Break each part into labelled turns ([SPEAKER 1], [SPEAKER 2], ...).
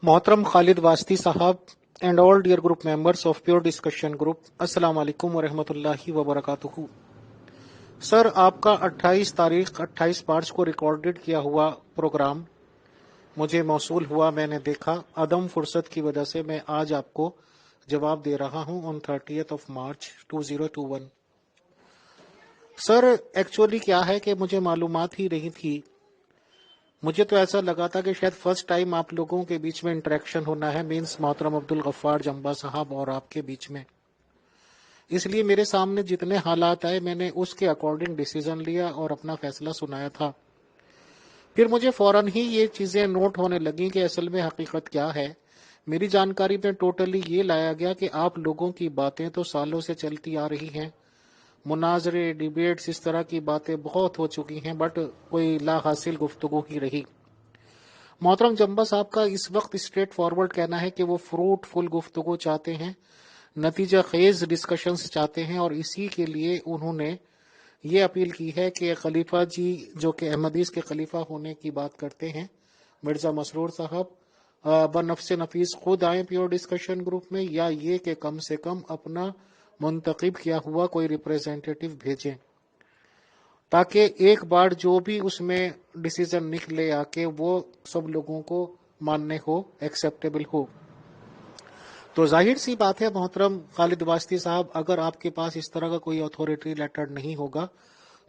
[SPEAKER 1] मोहतरम खालिद वास्ती साहब and all dear group members of Pure Discussion Group, अस्सलाम वालेकुम व रहमतुल्लाहि व बरकातुहू। सर, आपका 28 मार्च को रिकॉर्डेड किया हुआ प्रोग्राम मुझे मौसूल हुआ, मैंने देखा। अदम फुर्सत की वजह से मैं आज आपको जवाब दे रहा हूं ऑन 30 मार्च 2021। सर, एक्चुअली क्या है कि मुझे मालूमात ही नहीं थी। मुझे तो ऐसा लगा था कि शायद फर्स्ट टाइम आप लोगों के बीच में इंटरेक्शन होना है, मीन्स मोहतरम अब्दुल गफ्फार जंबा साहब और आपके बीच में। इसलिए मेरे सामने जितने हालात आए मैंने उसके अकॉर्डिंग डिसीजन लिया और अपना फैसला सुनाया था। फिर मुझे फौरन ही ये चीजें नोट होने लगी कि असल में हकीकत क्या है। मेरी जानकारी में टोटली ये लाया गया कि आप लोगों की बातें तो सालों से चलती आ रही हैं, मुनाजरे, डिबेट्स, इस तरह की बातें बहुत हो चुकी हैं, बट कोई ला हासिल गुफ्तगू ही रही। मोहतरम जंबा साहब का इस वक्त स्ट्रेट फॉरवर्ड कहना है कि वो फ्रूटफुल गुफ्तगू चाहते हैं, नतीजा खेज डिस्कशंस चाहते हैं, और इसी के लिए उन्होंने ये अपील की है कि खलीफा जी, जो कि अहमदीस के खलीफा होने की बात करते हैं, मिर्जा मसरूर साहब, बनफ्स नफीस खुद आए प्योर डिस्कशन ग्रुप में, या ये कि कम से कम अपना मुंतखब किया हुआ कोई रिप्रेजेंटेटिव भेजें, ताकि एक बार जो भी उसमें डिसीजन निकले आके वो सब लोगों को मानने हो, एक्सेप्टेबल हो। तो जाहिर सी बात है मोहतरम खालिद वास्ती साहब, अगर आपके पास इस तरह का कोई अथॉरिटी लेटर नहीं होगा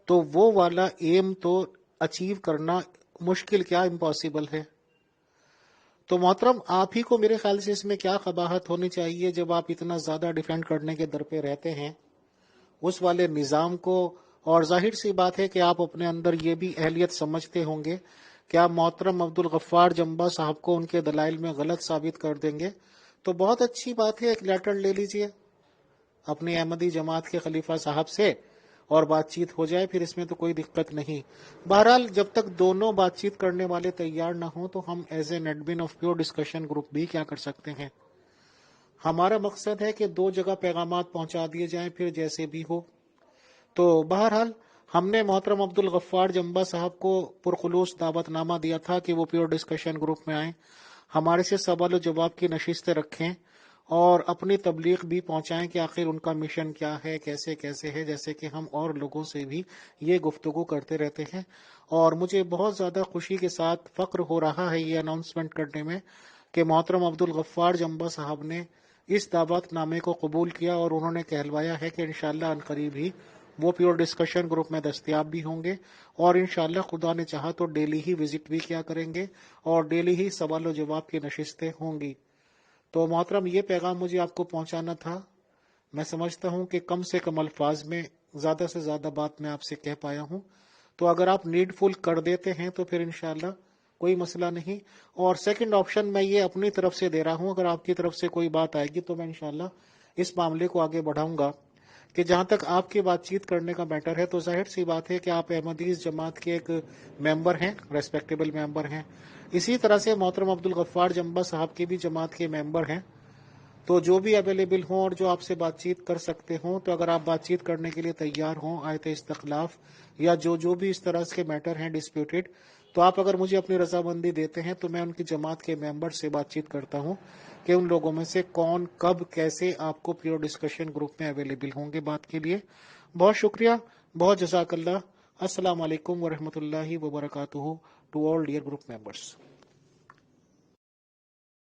[SPEAKER 1] तो वो वाला एम तो अचीव करना मुश्किल क्या इम्पॉसिबल है। तो मोहतरम आप ही को मेरे ख्याल से इसमें क्या कबाहत होनी चाहिए, जब आप इतना ज्यादा डिफेंड करने के दर पे रहते हैं उस वाले निज़ाम को। और जाहिर सी बात है कि आप अपने अंदर ये भी अहलियत समझते होंगे कि आप मोहतरम अब्दुल गफ्फार जंबा साहब को उनके दलाइल में गलत साबित कर देंगे। तो बहुत अच्छी बात है, एक लेटर ले लीजिए अपनी अहमदी जमात के खलीफा साहब से और बातचीत हो जाए, फिर इसमें तो कोई दिक्कत नहीं। बहरहाल जब तक दोनों बातचीत करने वाले तैयार ना हो तो हम as an admin of pure discussion group भी क्या कर सकते हैं। हमारा मकसद है कि दो जगह पैगामात पहुंचा दिए जाएं, फिर जैसे भी हो। तो बहरहाल हमने मोहतरम अब्दुल गफ्फार जंबा साहब को पुरखुलूस दावतनामा दिया था कि वो प्योर डिस्कशन ग्रुप में आए, हमारे से सवाल जवाब की नशिस्तें रखें और अपनी तबलीग भी पहुंचाएं कि आखिर उनका मिशन क्या है, कैसे कैसे है, जैसे कि हम और लोगों से भी ये गुफ्तगू करते रहते हैं। और मुझे बहुत ज़्यादा खुशी के साथ फ़ख्र हो रहा है ये अनाउंसमेंट करने में कि मोहतरम अब्दुल गफ्फार जंबा साहब ने इस दावतनामे को कबूल किया और उन्होंने कहलवाया है कि इंशाअल्लाह अनकरीब ही वो प्योर डिस्कशन ग्रुप में दस्तयाब भी होंगे, और इंशाअल्लाह खुदा ने चाहा तो डेली ही विजिट भी किया करेंगे और डेली ही सवाल जवाब की नशिस्तें होंगी। तो मोहतरम ये पैगाम मुझे आपको पहुंचाना था। मैं समझता हूं कि कम से कम अल्फाज में ज़्यादा से ज़्यादा बात मैं आपसे कह पाया हूं। तो अगर आप नीडफुल कर देते हैं तो फिर इंशाअल्लाह कोई मसला नहीं। और सेकंड ऑप्शन मैं ये अपनी तरफ से दे रहा हूं, अगर आपकी तरफ से कोई बात आएगी तो मैं इंशाअल्लाह इस मामले को आगे बढ़ाऊंगा कि जहां तक आपकी बातचीत करने का मैटर है, तो जाहिर सी बात है कि आप अहमदीस जमात के एक मेंबर हैं, रेस्पेक्टेबल मेंबर हैं। इसी तरह से मोहतरम अब्दुल गफ्फार जंबा साहब की भी जमात के मेंबर हैं। तो जो भी अवेलेबल हों और जो आपसे बातचीत कर सकते हों, तो अगर आप बातचीत करने के लिए तैयार हों, आयत इस्तखलाफ या जो भी इस तरह के मैटर हैं डिस्प्यूटेड, तो आप अगर मुझे अपनी रजामंदी देते हैं तो मैं उनकी जमात के मेंबर से बातचीत करता हूं कि उन लोगों में से कौन कब कैसे आपको प्योर डिस्कशन ग्रुप में अवेलेबल होंगे बात के लिए। बहुत शुक्रिया, बहुत जज़ाकल्लाह। अस्सलाम वालेकुम व रहमतुल्लाहि व बरकातुहू to all dear group members.